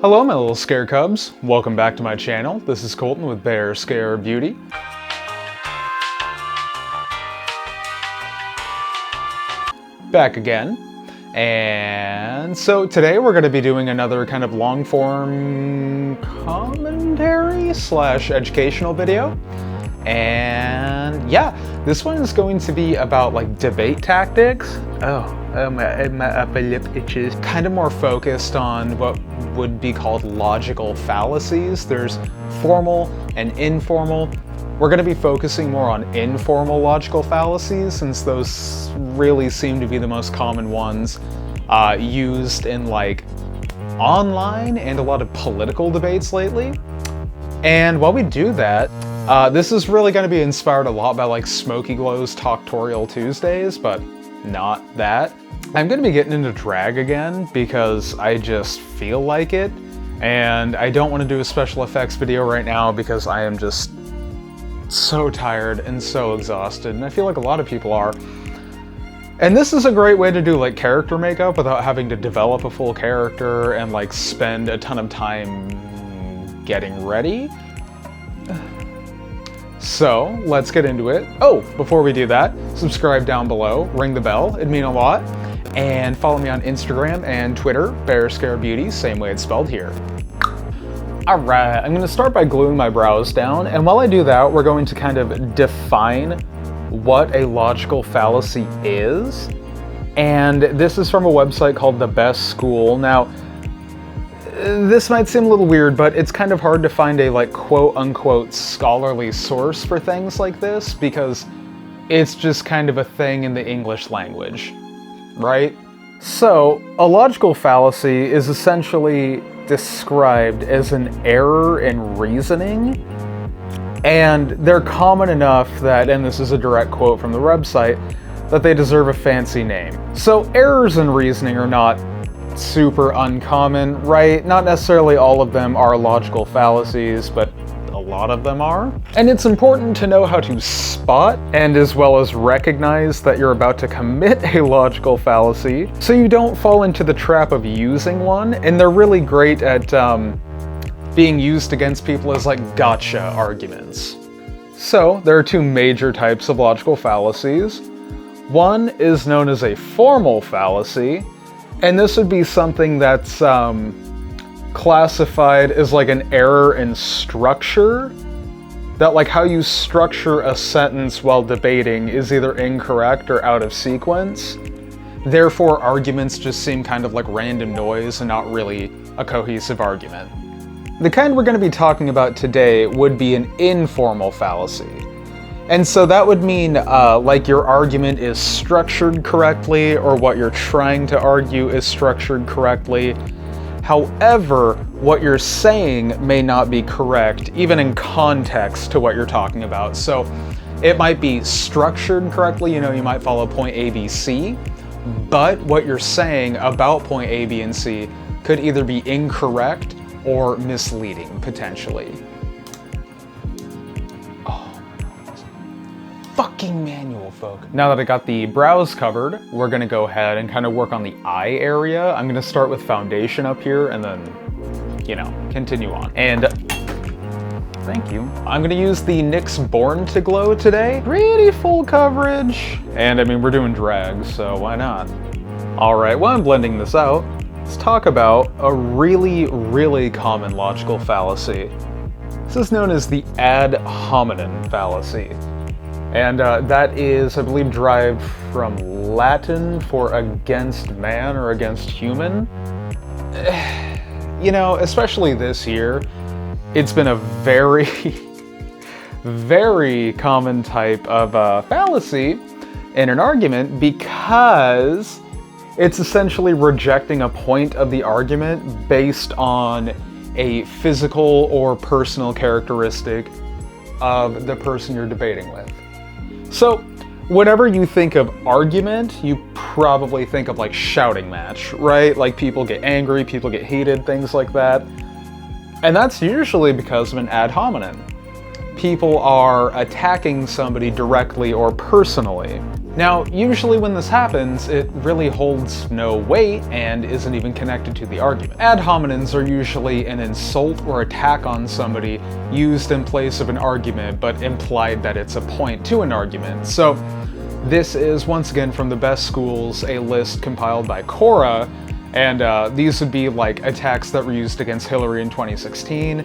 Hello my little Scarecubs, welcome back to my channel. This is Colton with Bear Scare Beauty. Back again. And so today we're going to be doing another kind of long form commentary slash educational video. And yeah, this one is going to be about like debate tactics. My upper lip itches. Kind of more focused on what would be called logical fallacies. There's formal and informal. We're going to be focusing more on informal logical fallacies since those really seem to be the most common ones used in like online and a lot of political debates lately. And while we do that, this is really going to be inspired a lot by like Smokey Glow's Talktorial Tuesdays, but not that. I'm going to be getting into drag again because I just feel like it, and I don't want to do a special effects video right now because I am just so tired and so exhausted, and I feel like a lot of people are. And this is a great way to do like character makeup without having to develop a full character and like spend a ton of time getting ready. So let's get into it. Oh, before we do that, subscribe down below, ring the bell, it'd mean a lot. And follow me on Instagram and Twitter, Bear Scare Beauty, same way it's spelled here. Alright, I'm gonna start by gluing my brows down, and while I do that, we're going to kind of define what a logical fallacy is. And this is from a website called The Best School. Now, this might seem a little weird, but it's kind of hard to find a like quote-unquote scholarly source for things like this because it's just kind of a thing in the English language, right? So, a logical fallacy is essentially described as an error in reasoning, and they're common enough that, and this is a direct quote from the website, that they deserve a fancy name. So, errors in reasoning are not super uncommon, right? Not necessarily all of them are logical fallacies, but a lot of them are. And it's important to know how to spot and as well as recognize that you're about to commit a logical fallacy so you don't fall into the trap of using one. And they're really great at being used against people as like gotcha arguments. So there are two major types of logical fallacies. One is known as a formal fallacy, and this would be something that's classified as like an error in structure. That like how you structure a sentence while debating is either incorrect or out of sequence. Therefore, arguments just seem kind of like random noise and not really a cohesive argument. The kind we're going to be talking about today would be an informal fallacy. And so that would mean like your argument is structured correctly, or what you're trying to argue is structured correctly. However, what you're saying may not be correct, even in context to what you're talking about. So it might be structured correctly, you know, you might follow point A, B, C, but what you're saying about point A, B, and C could either be incorrect or misleading, potentially. Fucking manual folk. Now that I got the brows covered, we're gonna go ahead and kind of work on the eye area. I'm gonna start with foundation up here and then, you know, continue on. And thank you. I'm gonna use the NYX Born to Glow today. Pretty full coverage. And I mean, we're doing drag, so why not? All right, while I'm blending this out, let's talk about a really, really common logical fallacy. This is known as the ad hominem fallacy. And that is, I believe, derived from Latin for against man or against human. You know, especially this year, it's been a very, very common type of fallacy in an argument because it's essentially rejecting a point of the argument based on a physical or personal characteristic of the person you're debating with. So, whenever you think of argument, you probably think of like shouting match, right? Like people get angry, people get heated, things like that. And that's usually because of an ad hominem. People are attacking somebody directly or personally. Now, usually when this happens, it really holds no weight and isn't even connected to the argument. Ad hominems are usually an insult or attack on somebody used in place of an argument, but implied that it's a point to an argument. So this is, once again, from the best schools, a list compiled by Quora, and these would be like attacks that were used against Hillary in 2016,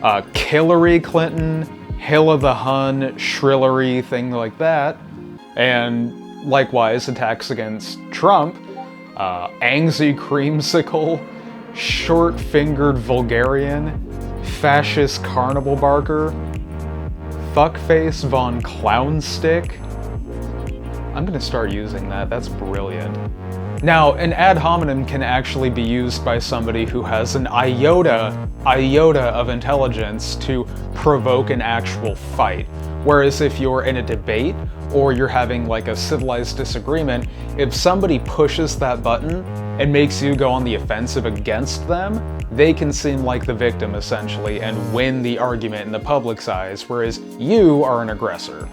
Killary Clinton, Hilla the Hun, Shrillery, thing like that. And likewise, attacks against Trump, Angsy Creamsicle, Short-Fingered Vulgarian, Fascist Carnival Barker, Fuckface Von Clownstick. I'm gonna start using that, that's brilliant. Now, an ad hominem can actually be used by somebody who has an iota of intelligence to provoke an actual fight. Whereas if you're in a debate, or you're having like a civilized disagreement, if somebody pushes that button and makes you go on the offensive against them, they can seem like the victim essentially and win the argument in the public's eyes, whereas you are an aggressor.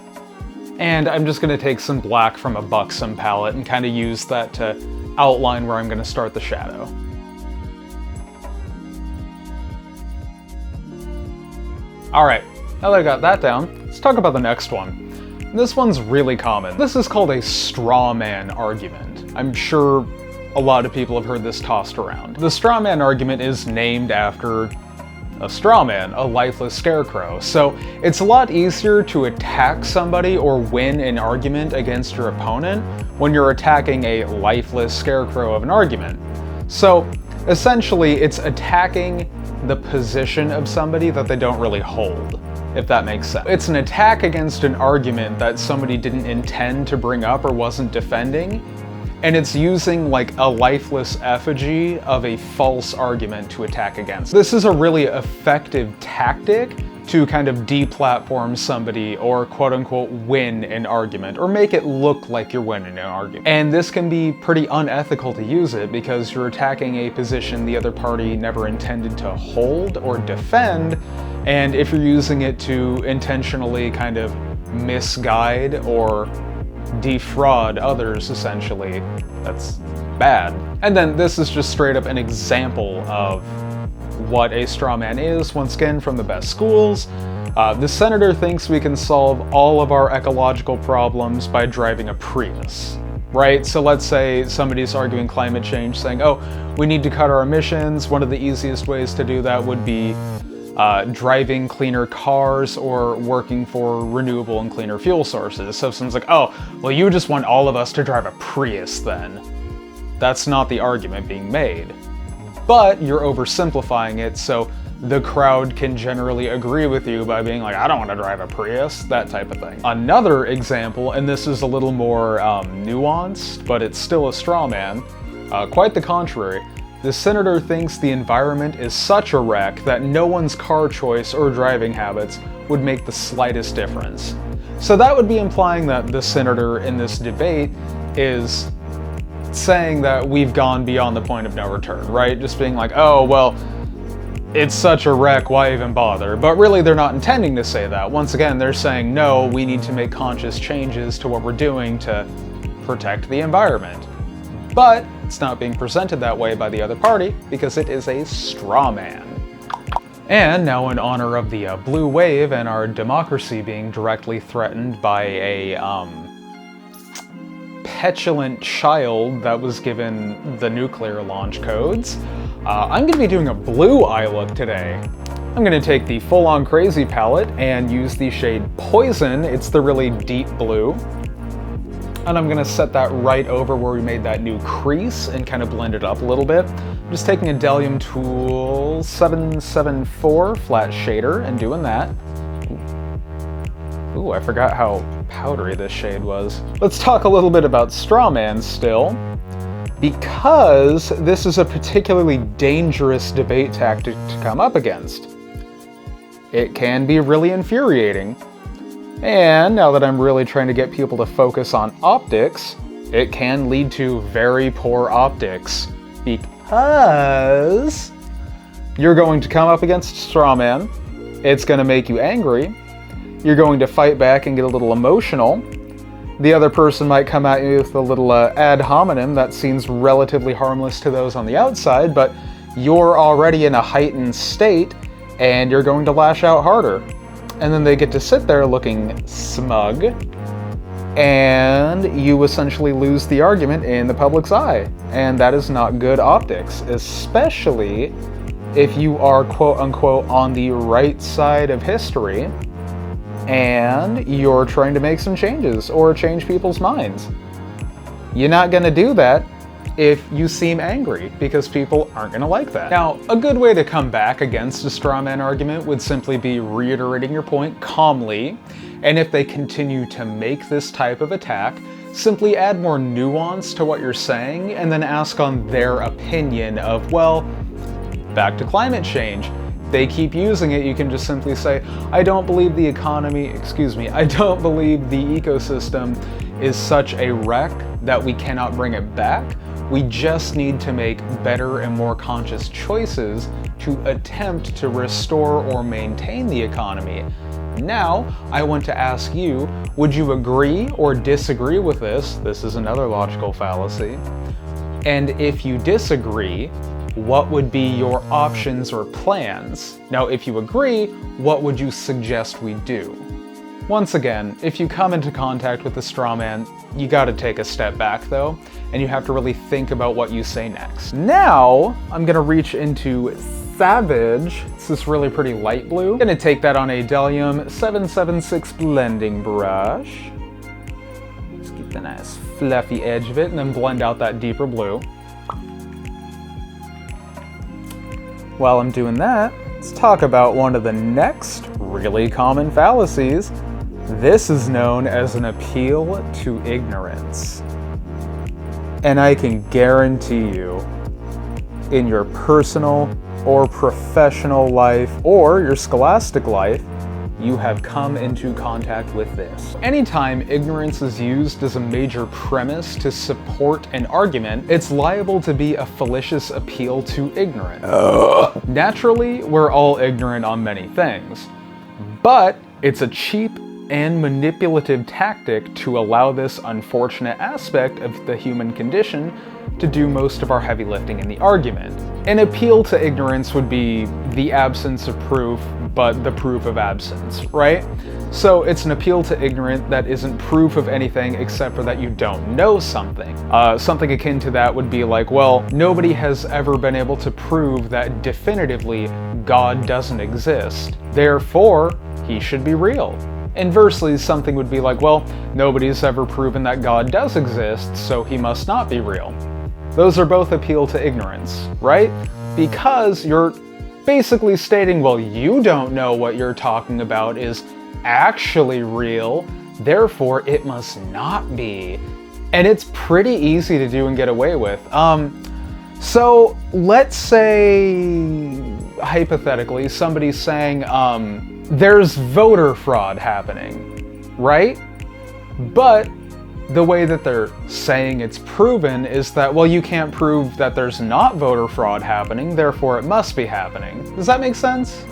And I'm just gonna take some black from a buxom palette and kind of use that to outline where I'm gonna start the shadow. Alright, now that I got that down, let's talk about the next one. This one's really common. This is called a straw man argument. I'm sure a lot of people have heard this tossed around. The straw man argument is named after a straw man, a lifeless scarecrow. So it's a lot easier to attack somebody or win an argument against your opponent when you're attacking a lifeless scarecrow of an argument. So essentially it's attacking the position of somebody that they don't really hold, if that makes sense. It's an attack against an argument that somebody didn't intend to bring up or wasn't defending, and it's using like a lifeless effigy of a false argument to attack against. This is a really effective tactic to kind of deplatform somebody or quote-unquote win an argument, or make it look like you're winning an argument. And this can be pretty unethical to use it because you're attacking a position the other party never intended to hold or defend, and if you're using it to intentionally kind of misguide or defraud others, essentially, that's bad. And then this is just straight up an example of what a straw man is, once again from the best schools. The senator thinks we can solve all of our ecological problems by driving a Prius, right? So let's say somebody's arguing climate change, saying, oh, we need to cut our emissions. One of the easiest ways to do that would be driving cleaner cars or working for renewable and cleaner fuel sources. So if someone's like, oh, well, you just want all of us to drive a Prius then. That's not the argument being made. But you're oversimplifying it, so the crowd can generally agree with you by being like, I don't want to drive a Prius, that type of thing. Another example, and this is a little more nuanced, but it's still a straw man, quite the contrary. The senator thinks the environment is such a wreck that no one's car choice or driving habits would make the slightest difference. So that would be implying that the senator in this debate is saying that we've gone beyond the point of no return, right? Just being like, oh, well, it's such a wreck, why even bother? But really, they're not intending to say that. Once again, they're saying, no, we need to make conscious changes to what we're doing to protect the environment. But it's not being presented that way by the other party because it is a straw man. And now, in honor of the blue wave and our democracy being directly threatened by a petulant child that was given the nuclear launch codes, I'm going to be doing a blue eye look today. I'm going to take the full-on crazy palette and use the shade Poison. It's the really deep blue. And I'm going to set that right over where we made that new crease and kind of blend it up a little bit. I'm just taking a Delium Tool 774 flat shader and doing that. Ooh, I forgot how powdery this shade was. Let's talk a little bit about strawman still, because this is a particularly dangerous debate tactic to come up against. It can be really infuriating. And now that I'm really trying to get people to focus on optics, it can lead to very poor optics, because you're going to come up against strawman, it's going to make you angry, you're going to fight back and get a little emotional, The other person might come at you with a little ad hominem that seems relatively harmless to those on the outside, but you're already in a heightened state and you're going to lash out harder. And then they get to sit there looking smug, and you essentially lose the argument in the public's eye. And that is not good optics, especially if you are quote-unquote on the right side of history and you're trying to make some changes or change people's minds. You're not going to do that if you seem angry, because people aren't going to like that. Now, a good way to come back against a straw man argument would simply be reiterating your point calmly, and if they continue to make this type of attack, simply add more nuance to what you're saying and then ask on their opinion of, well, back to climate change. They keep using it, you can just simply say, I don't believe the I don't believe the ecosystem is such a wreck that we cannot bring it back. We just need to make better and more conscious choices to attempt to restore or maintain the economy. Now, I want to ask you, would you agree or disagree with this? This is another logical fallacy. And if you disagree, what would be your options or plans? Now, if you agree, what would you suggest we do? Once again, if you come into contact with a straw man, you gotta take a step back though, and you have to really think about what you say next. Now, I'm gonna reach into Savage. It's this really pretty light blue. I'm gonna take that on a Delium 776 blending brush. Just keep the nice fluffy edge of it, and then blend out that deeper blue. While I'm doing that, let's talk about one of the next really common fallacies. This is known as an appeal to ignorance. And I can guarantee you, in your personal or professional life or your scholastic life, you have come into contact with this. Anytime ignorance is used as a major premise to support an argument, it's liable to be a fallacious appeal to ignorance. Naturally, we're all ignorant on many things, but it's a cheap and manipulative tactic to allow this unfortunate aspect of the human condition to do most of our heavy lifting in the argument. An appeal to ignorance would be the absence of proof, but the proof of absence, right? So it's an appeal to ignorance that isn't proof of anything except for that you don't know something. Something akin to that would be like, well, nobody has ever been able to prove that definitively God doesn't exist. Therefore, he should be real. Inversely, something would be like, well, nobody's ever proven that God does exist, so he must not be real. Those are both appeal to ignorance, right? Because you're basically stating, well, you don't know what you're talking about is actually real, therefore it must not be. And it's pretty easy to do and get away with. So let's say, hypothetically, somebody's saying, there's voter fraud happening, right? But the way that they're saying it's proven is that, well, you can't prove that there's not voter fraud happening, therefore it must be happening. Does that make sense?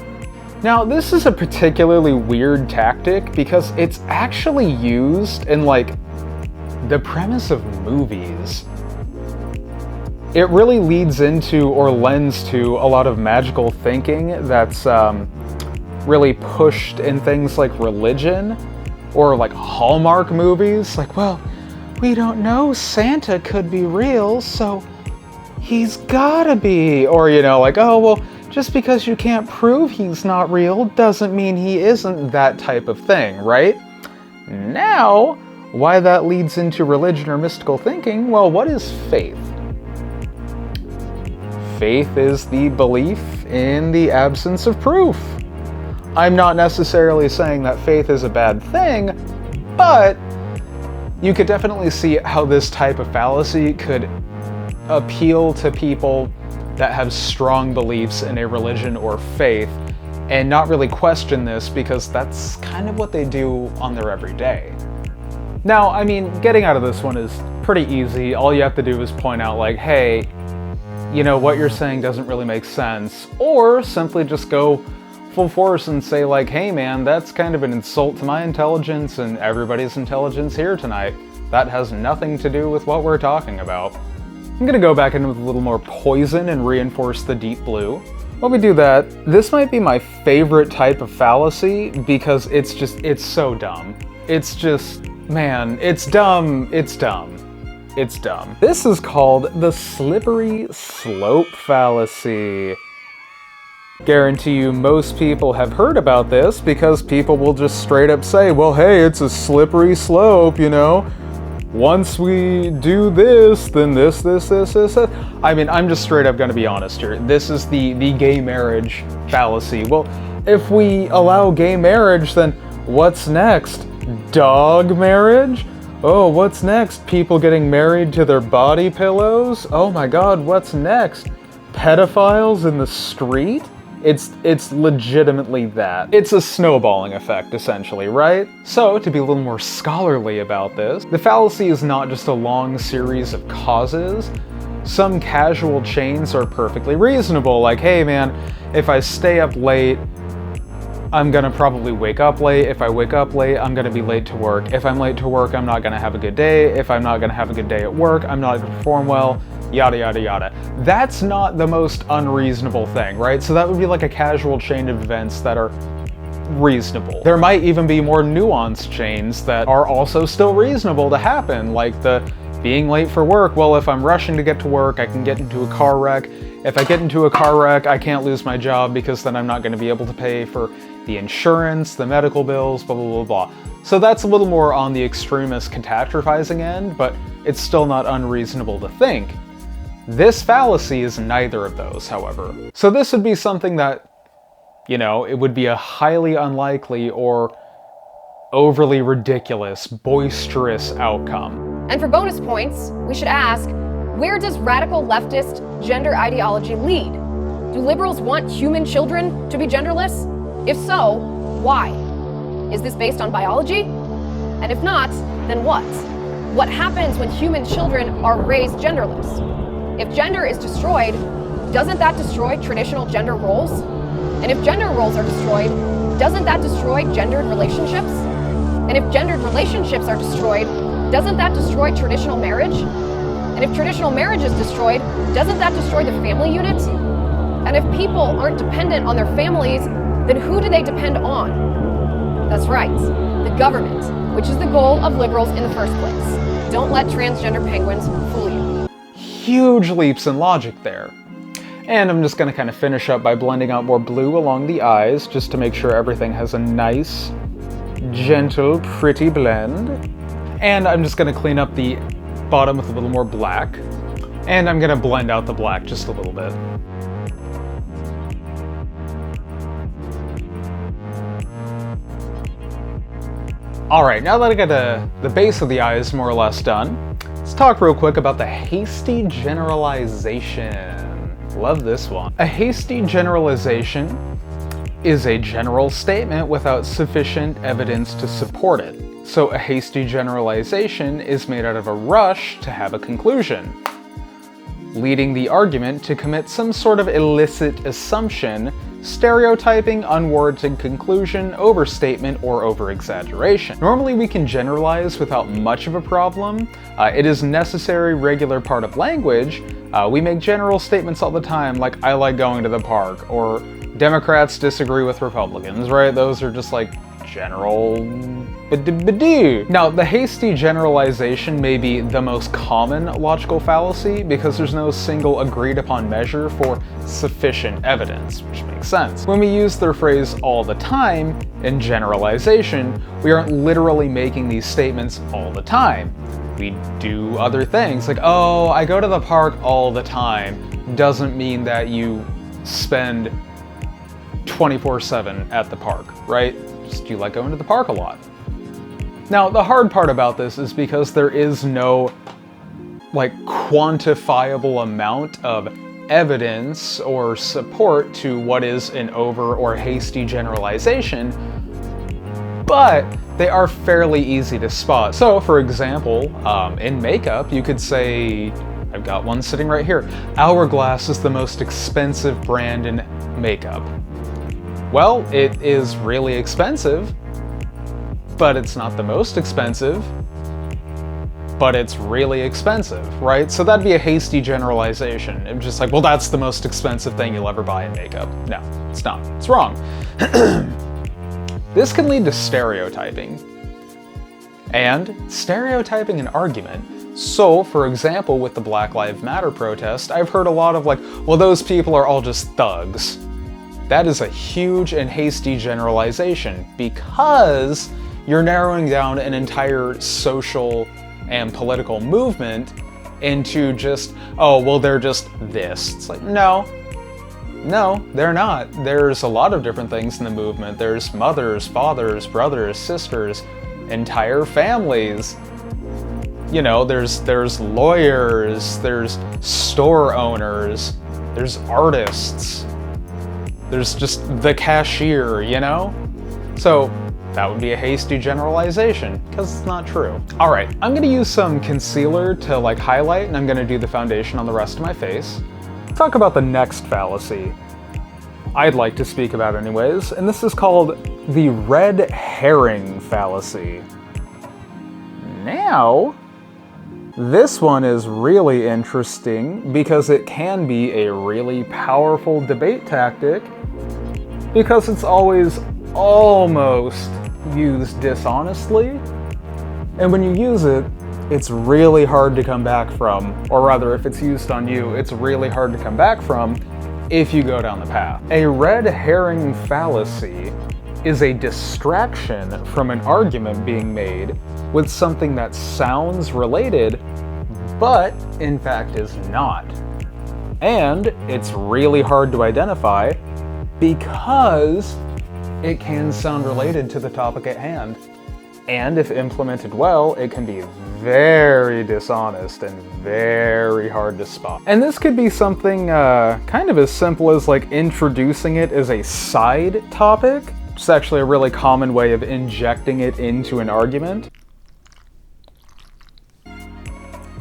Now, this is a particularly weird tactic because it's actually used in, like, the premise of movies. It really leads into or lends to a lot of magical thinking that's really pushed in things like religion or like Hallmark movies. Like, well, we don't know, Santa could be real, so he's gotta be. Or, you know, like, oh, well, just because you can't prove he's not real doesn't mean he isn't, that type of thing, right? Now, why that leads into religion or mystical thinking, well, what is faith? Faith is the belief in the absence of proof. I'm not necessarily saying that faith is a bad thing, but you could definitely see how this type of fallacy could appeal to people that have strong beliefs in a religion or faith and not really question this because that's kind of what they do on their everyday. Now, I mean, getting out of this one is pretty easy. All you have to do is point out like, hey, you know, what you're saying doesn't really make sense, or simply just go full force and say like, hey man, that's kind of an insult to my intelligence and everybody's intelligence here tonight. That has nothing to do with what we're talking about. I'm gonna go back in with a little more poison and reinforce the deep blue. While we do that, this might be my favorite type of fallacy because it's so dumb. It's just, man, it's dumb, it's dumb. It's dumb. This is called the slippery slope fallacy. Guarantee you most people have heard about this because people will just straight up say, well, hey, it's a slippery slope, you know? Once we do this, then this. I mean, I'm just straight up gonna be honest here. This is the gay marriage fallacy. Well, if we allow gay marriage, then what's next? Dog marriage? Oh, what's next? People getting married to their body pillows? Oh my god, what's next? Pedophiles in the street? It's legitimately that. It's a snowballing effect, essentially, right? So, to be a little more scholarly about this, the fallacy is not just a long series of causes. Some casual chains are perfectly reasonable, like, hey man, if I stay up late, I'm gonna probably wake up late. If I wake up late, I'm gonna be late to work. If I'm late to work, I'm not gonna have a good day. If I'm not gonna have a good day at work, I'm not gonna perform well. Yada yada yada. That's not the most unreasonable thing, right? So that would be like a casual chain of events that are reasonable. There might even be more nuanced chains that are also still reasonable to happen, like the being late for work. Well, if I'm rushing to get to work, I can get into a car wreck. If I get into a car wreck, I can't lose my job because then I'm not going to be able to pay for the insurance, the medical bills, blah, blah, blah, blah. So that's a little more on the extremist catastrophizing end, but it's still not unreasonable to think. This fallacy is neither of those, however. So this would be something that, you know, it would be a highly unlikely or overly ridiculous, boisterous outcome. And for bonus points, we should ask, where does radical leftist gender ideology lead? Do liberals want human children to be genderless? If so, why? Is this based on biology? And if not, then what? What happens when human children are raised genderless? If gender is destroyed, doesn't that destroy traditional gender roles? And if gender roles are destroyed, doesn't that destroy gendered relationships? And if gendered relationships are destroyed, doesn't that destroy traditional marriage? And if traditional marriage is destroyed, doesn't that destroy the family unit? And if people aren't dependent on their families, then who do they depend on? That's right, the government, which is the goal of liberals in the first place. Don't let transgender penguins fool you. Huge leaps in logic there. And I'm just going to kind of finish up by blending out more blue along the eyes, just to make sure everything has a nice, gentle, pretty blend. And I'm just going to clean up the bottom with a little more black. And I'm going to blend out the black just a little bit. Alright, now that I got the base of the eyes more or less done, let's talk real quick about the hasty generalization. Love this one. A hasty generalization is a general statement without sufficient evidence to support it. So a hasty generalization is made out of a rush to have a conclusion, leading the argument to commit some sort of illicit assumption, stereotyping, unwarranted conclusion, overstatement, or over-exaggeration. Normally we can generalize without much of a problem. It is a necessary, regular part of language. We make general statements all the time, like, I like going to the park, or Democrats disagree with Republicans, right? Those are just like general Now, the hasty generalization may be the most common logical fallacy because there's no single agreed upon measure for sufficient evidence, which makes sense. When we use the phrase all the time in generalization, we aren't literally making these statements all the time. We do other things, like, oh, I go to the park all the time, doesn't mean that you spend 24/7 at the park, right? Just you like going to the park a lot. Now, the hard part about this is because there is no, like, quantifiable amount of evidence or support to what is an over or hasty generalization, but they are fairly easy to spot. So, for example, in makeup, you could say, I've got one sitting right here, Hourglass is the most expensive brand in makeup. Well, it is really expensive, but it's not the most expensive, but it's really expensive, right? So that'd be a hasty generalization. It's just like, well, that's the most expensive thing you'll ever buy in makeup. No, it's not. It's wrong. This can lead to stereotyping. And stereotyping an argument. So, for example, with the Black Lives Matter protest, I've heard a lot of like, well, those people are all just thugs. That is a huge and hasty generalization because you're narrowing down an entire social and political movement into just, oh, well, they're just this. It's like, no, they're not. There's a lot of different things in the movement. There's mothers, fathers, brothers, sisters, entire families. You know, there's lawyers, there's store owners, there's artists, there's just the cashier, you know? So that would be a hasty generalization, because it's not true. All right, I'm gonna use some concealer to like highlight, and I'm gonna do the foundation on the rest of my face. Talk about the next fallacy I'd like to speak about anyways, and this is called the red herring fallacy. Now, this one is really interesting because it can be a really powerful debate tactic because it's always almost used dishonestly, and when you use it, it's really hard to come back from, or rather, if it's used on you, it's really hard to come back from if you go down the path. A red herring fallacy is a distraction from an argument being made with something that sounds related, but in fact is not. And it's really hard to identify because it can sound related to the topic at hand. And if implemented well, it can be very dishonest and very hard to spot. And this could be something kind of as simple as like introducing it as a side topic. It's actually a really common way of injecting it into an argument.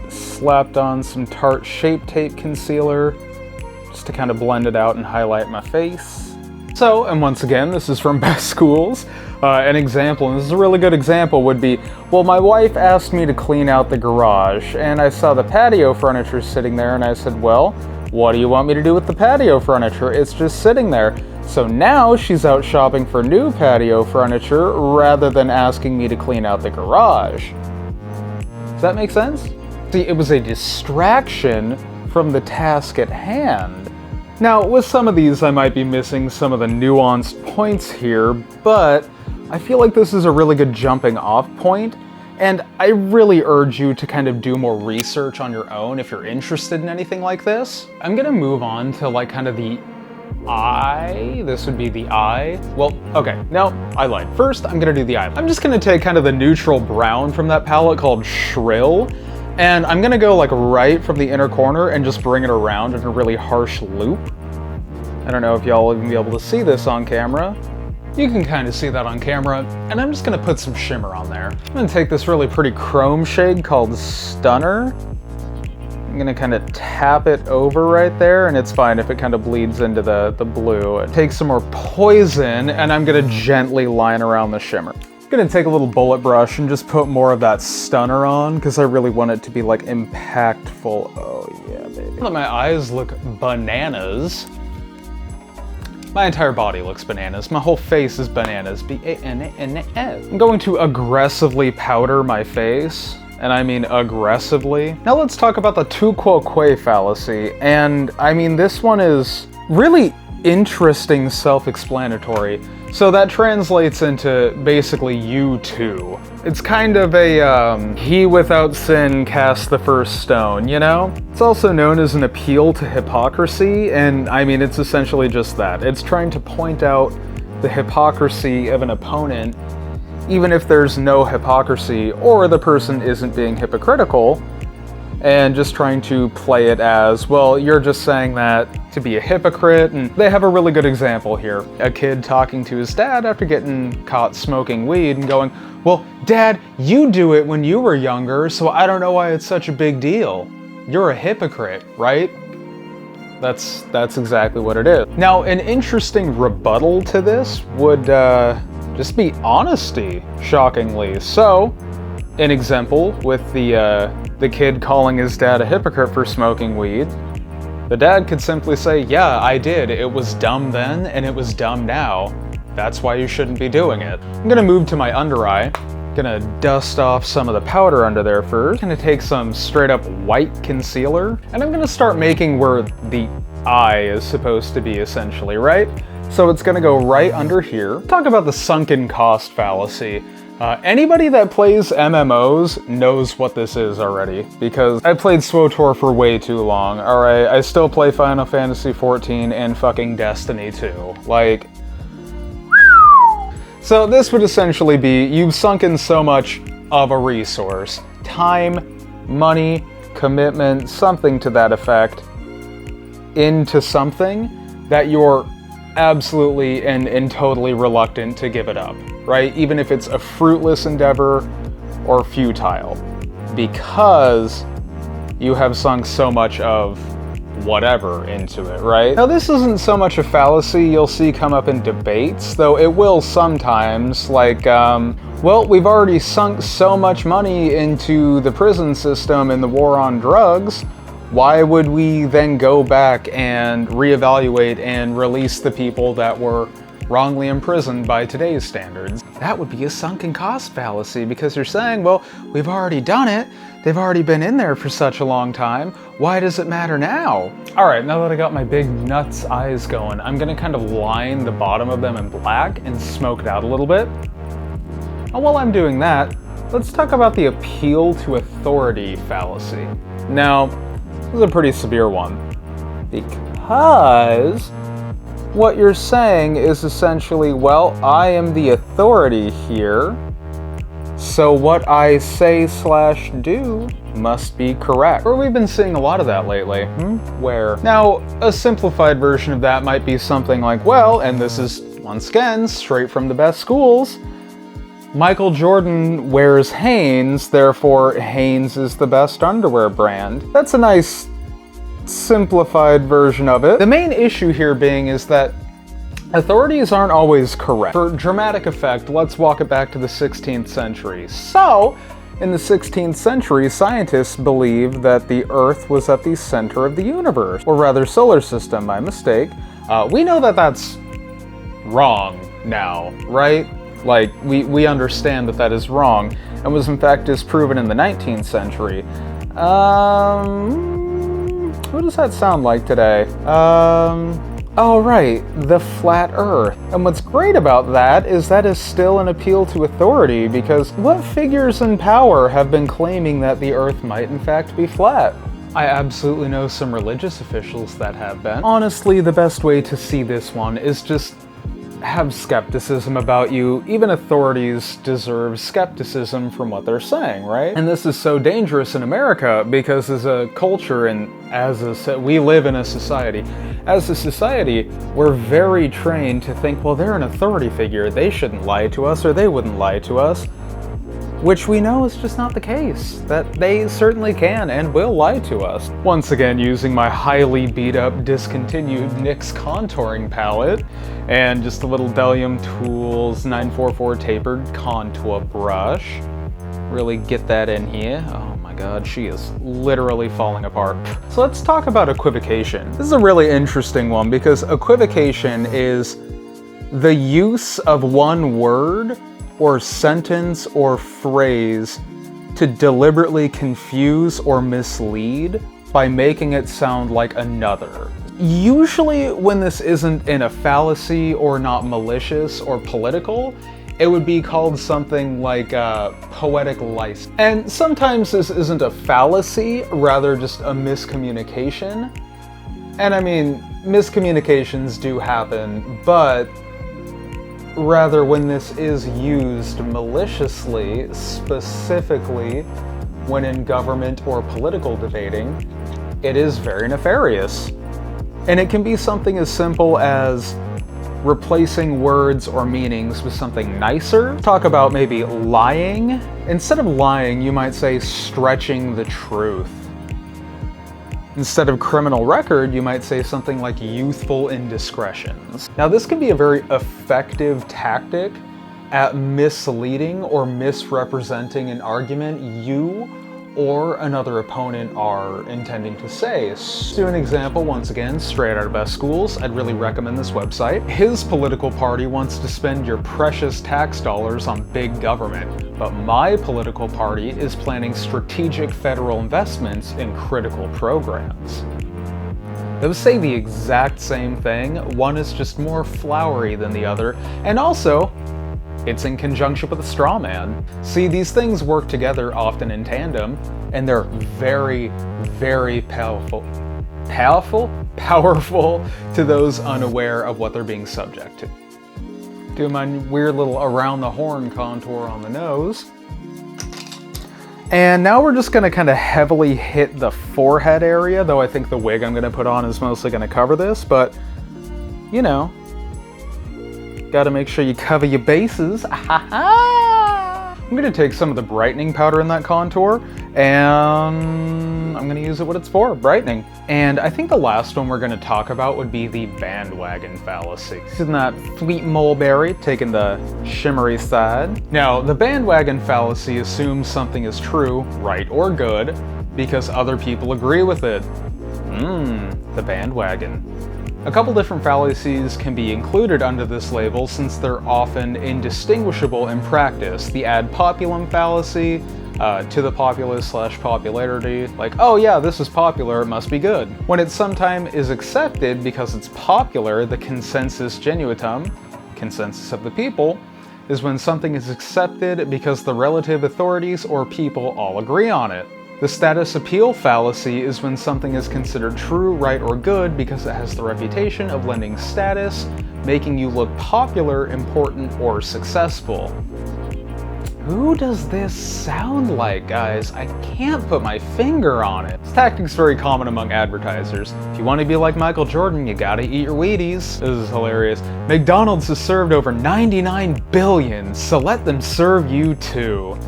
Slapped on some Tarte Shape Tape concealer just to kind of blend it out and highlight my face. So, and once again, this is from Best Schools. An example, and this is a really good example, would be, well, my wife asked me to clean out the garage, and I saw the patio furniture sitting there, and I said, well, what do you want me to do with the patio furniture? It's just sitting there. So now she's out shopping for new patio furniture rather than asking me to clean out the garage. Does that make sense? See, it was a distraction from the task at hand. Now, with some of these, I might be missing some of the nuanced points here, but I feel like this is a really good jumping off point, and I really urge you to kind of do more research on your own if you're interested in anything like this. I'm gonna move on to like kind of the eye. This would be the eye. Well, okay, no, I lied. First, I'm gonna do the eye. I'm just gonna take kind of the neutral brown from that palette called Shrill, and I'm gonna go like right from the inner corner and just bring it around in a really harsh loop. I don't know if y'all will even be able to see this on camera. You can kind of see that on camera, and I'm just gonna put some shimmer on there. I'm gonna take this really pretty chrome shade called Stunner. I'm gonna kind of tap it over right there, and it's fine if it kind of bleeds into the blue. Take some more Poison, and I'm gonna gently line around the shimmer. I'm gonna take a little bullet brush and just put more of that Stunner on, because I really want it to be like impactful. Oh yeah, baby. My eyes look bananas. My entire body looks bananas. My whole face is bananas. B-A-N-A-N-A-S. I'm going to aggressively powder my face, and I mean aggressively. Now let's talk about the Tuquo fallacy, and I mean this one is really interesting, self-explanatory. So that translates into basically you too. It's kind of a he without sin cast the first stone, you know? It's also known as an appeal to hypocrisy, and I mean it's essentially just that. It's trying to point out the hypocrisy of an opponent, even if there's no hypocrisy or the person isn't being hypocritical, and just trying to play it as, well, you're just saying that to be a hypocrite. And they have a really good example here. A kid talking to his dad after getting caught smoking weed and going, well, Dad, you do it when you were younger, so I don't know why it's such a big deal. You're a hypocrite, right? That's exactly what it is. Now, an interesting rebuttal to this would just be honesty, shockingly. So, an example with the kid calling his dad a hypocrite for smoking weed. The dad could simply say, yeah, I did. It was dumb then, and it was dumb now. That's why you shouldn't be doing it. I'm gonna move to my under eye. Gonna dust off some of the powder under there first. Gonna take some straight up white concealer, and I'm gonna start making where the eye is supposed to be, essentially, right? So it's gonna go right under here. Talk about the sunken cost fallacy. Anybody that plays MMOs knows what this is already, because I played SWTOR for way too long, alright? I still play Final Fantasy XIV and fucking Destiny 2. Like, so this would essentially be, you've sunk in so much of a resource. Time, money, commitment, something to that effect, into something that you're absolutely and totally reluctant to give it up, right? Even if it's a fruitless endeavor or futile, because you have sunk so much of whatever into it, right? Now, this isn't so much a fallacy you'll see come up in debates, though it will sometimes, like, well, we've already sunk so much money into the prison system and the war on drugs, why would we then go back and reevaluate and release the people that were wrongly imprisoned by today's standards? That would be a sunken cost fallacy, because you're saying, well, we've already done it. They've already been in there for such a long time. Why does it matter now? All right, now that I got my big nuts eyes going, I'm gonna kind of line the bottom of them in black and smoke it out a little bit. And while I'm doing that, let's talk about the appeal to authority fallacy. Now, this is a pretty severe one, because what you're saying is essentially, well, I am the authority here, so what I say/do must be correct. Or we've been seeing a lot of that lately. Where? Now, a simplified version of that might be something like, well, and this is, once again, straight from the best schools, Michael Jordan wears Hanes, therefore Hanes is the best underwear brand. That's a nice simplified version of it. The main issue here being is that authorities aren't always correct. For dramatic effect, let's walk it back to the 16th century. So, in the 16th century, scientists believed that the Earth was at the center of the universe, or rather solar system, my mistake. We know that that's wrong now, right? Like, we understand that that is wrong, and was in fact disproven in the 19th century. What does that sound like today? Oh right, the flat Earth. And what's great about that is still an appeal to authority, because what figures in power have been claiming that the Earth might in fact be flat? I absolutely know some religious officials that have been. Honestly, the best way to see this one is just have skepticism about you. Even authorities deserve skepticism from what they're saying, right? And this is so dangerous in America because as a culture and we live in a society. As a society, we're very trained to think, well, they're an authority figure. They shouldn't lie to us, or they wouldn't lie to us. Which we know is just not the case, that they certainly can and will lie to us. Once again, using my highly beat up, discontinued NYX contouring palette, and just a little Delium Tools 944 tapered contour brush. Really get that in here. Oh my god, she is literally falling apart. So let's talk about equivocation. This is a really interesting one, because equivocation is the use of one word or sentence or phrase to deliberately confuse or mislead by making it sound like another. Usually when this isn't in a fallacy or not malicious or political, it would be called something like poetic license. And sometimes this isn't a fallacy, rather just a miscommunication. And I mean, miscommunications do happen, but rather when this is used maliciously, specifically when in government or political debating, it is very nefarious. And it can be something as simple as replacing words or meanings with something nicer. Talk about maybe lying. Instead of lying, you might say stretching the truth. Instead of criminal record, you might say something like youthful indiscretions. Now, this can be a very effective tactic at misleading or misrepresenting an argument you or another opponent are intending to say. So an example, once again, straight out of best schools, I'd really recommend this website. His political party wants to spend your precious tax dollars on big government, but my political party is planning strategic federal investments in critical programs. Those say the exact same thing, one is just more flowery than the other, and also, it's in conjunction with a straw man. See, these things work together often in tandem, and they're very, very powerful to those unaware of what they're being subject to. Do my weird little around the horn contour on the nose. And now we're just gonna kind of heavily hit the forehead area, though I think the wig I'm gonna put on is mostly gonna cover this, but you know, gotta make sure you cover your bases. I'm gonna take some of the brightening powder in that contour, and I'm gonna use it what it's for, brightening. And I think the last one we're gonna talk about would be the bandwagon fallacy. Isn't that sweet mulberry taking the shimmery side? Now, the bandwagon fallacy assumes something is true, right, or good, because other people agree with it. The bandwagon. A couple different fallacies can be included under this label since they're often indistinguishable in practice. The ad populum fallacy, to the populace / popularity, like, oh yeah, this is popular, it must be good. When it sometimes is accepted because it's popular, the consensus genuitum, consensus of the people, is when something is accepted because the relative authorities or people all agree on it. The status appeal fallacy is when something is considered true, right, or good because it has the reputation of lending status, making you look popular, important, or successful. Who does this sound like, guys? I can't put my finger on it. This tactic's very common among advertisers. If you want to be like Michael Jordan, you gotta eat your Wheaties. This is hilarious. McDonald's has served over 99 billion, so let them serve you too.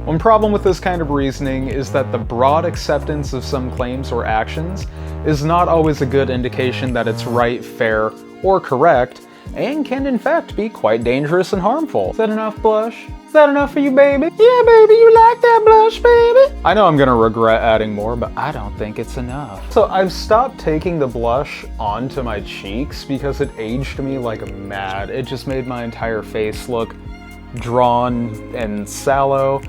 One problem with this kind of reasoning is that the broad acceptance of some claims or actions is not always a good indication that it's right, fair, or correct, and can in fact be quite dangerous and harmful. Is that enough blush? Is that enough for you, baby? Yeah, baby, you like that blush, baby? I know I'm gonna regret adding more, but I don't think it's enough. So I've stopped taking the blush onto my cheeks because it aged me like mad. It just made my entire face look drawn and sallow.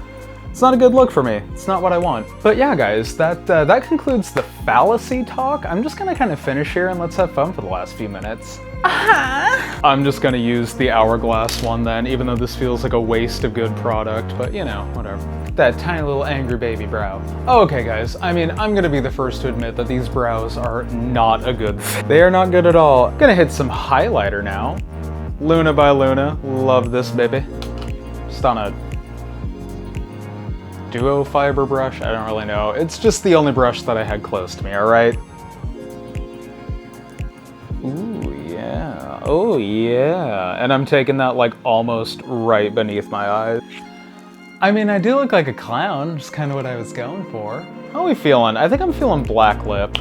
It's not a good look for me. It's not what I want. But yeah, guys, that concludes the fallacy talk. I'm just gonna kind of finish here and let's have fun for the last few minutes. I'm just gonna use the hourglass one then, even though this feels like a waste of good product, but you know, whatever. That tiny little angry baby brow. Okay, guys, I mean, I'm gonna be the first to admit that these brows are not a good thing. They are not good at all. I'm gonna hit some highlighter now. Luna by Luna, love this baby. Just on a duo fiber brush? I don't really know. It's just the only brush that I had close to me, alright? Ooh, yeah. Oh, yeah. And I'm taking that like almost right beneath my eyes. I mean, I do look like a clown, just kind of what I was going for. How are we feeling? I think I'm feeling black lip.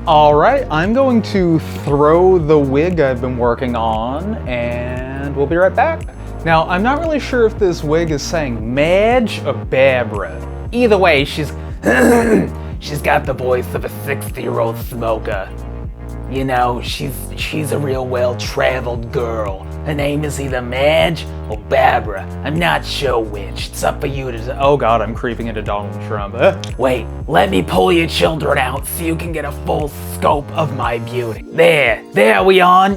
Alright, I'm going to throw the wig I've been working on, and we'll be right back. Now, I'm not really sure if this wig is saying Madge or Barbara. Either way, she's she's got the voice of a 60-year-old smoker. You know, she's a real well-traveled girl. Her name is either Madge or Barbara. I'm not sure which. It's up for you to... Oh god, I'm creeping into Donald Trump. Wait, let me pull your children out so you can get a full scope of my beauty. There we on?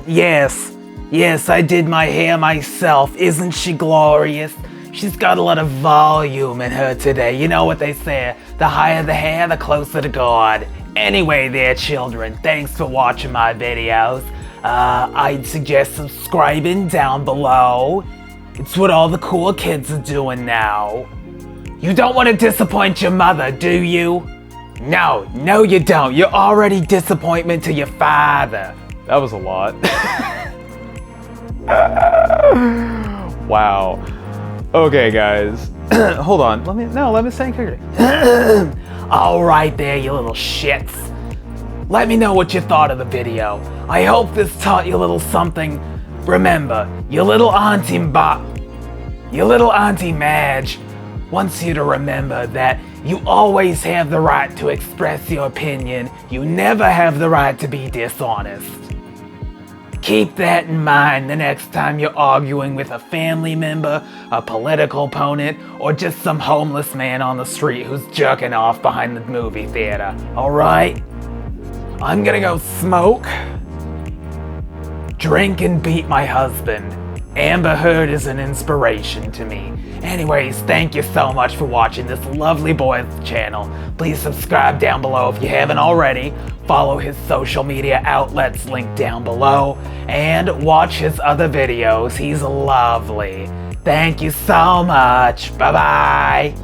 Yes, I did my hair myself. Isn't she glorious? She's got a lot of volume in her today. You know what they say, the higher the hair, the closer to God. Anyway there, children, thanks for watching my videos. I'd suggest subscribing down below. It's what all the cool kids are doing now. You don't want to disappoint your mother, do you? No, you don't. You're already disappointment to your father. That was a lot. Wow. Okay, guys. Hold on. Let me think here. All right there, you little shits. Let me know what you thought of the video. I hope this taught you a little something. Remember, your little Auntie Madge wants you to remember that you always have the right to express your opinion. You never have the right to be dishonest. Keep that in mind the next time you're arguing with a family member, a political opponent, or just some homeless man on the street who's jerking off behind the movie theater, alright? I'm gonna go smoke, drink, and beat my husband. Amber Heard is an inspiration to me. Anyways, thank you so much for watching this lovely boy's channel. Please subscribe down below if you haven't already. Follow his social media outlets linked down below. And watch his other videos. He's lovely. Thank you so much. Bye-bye.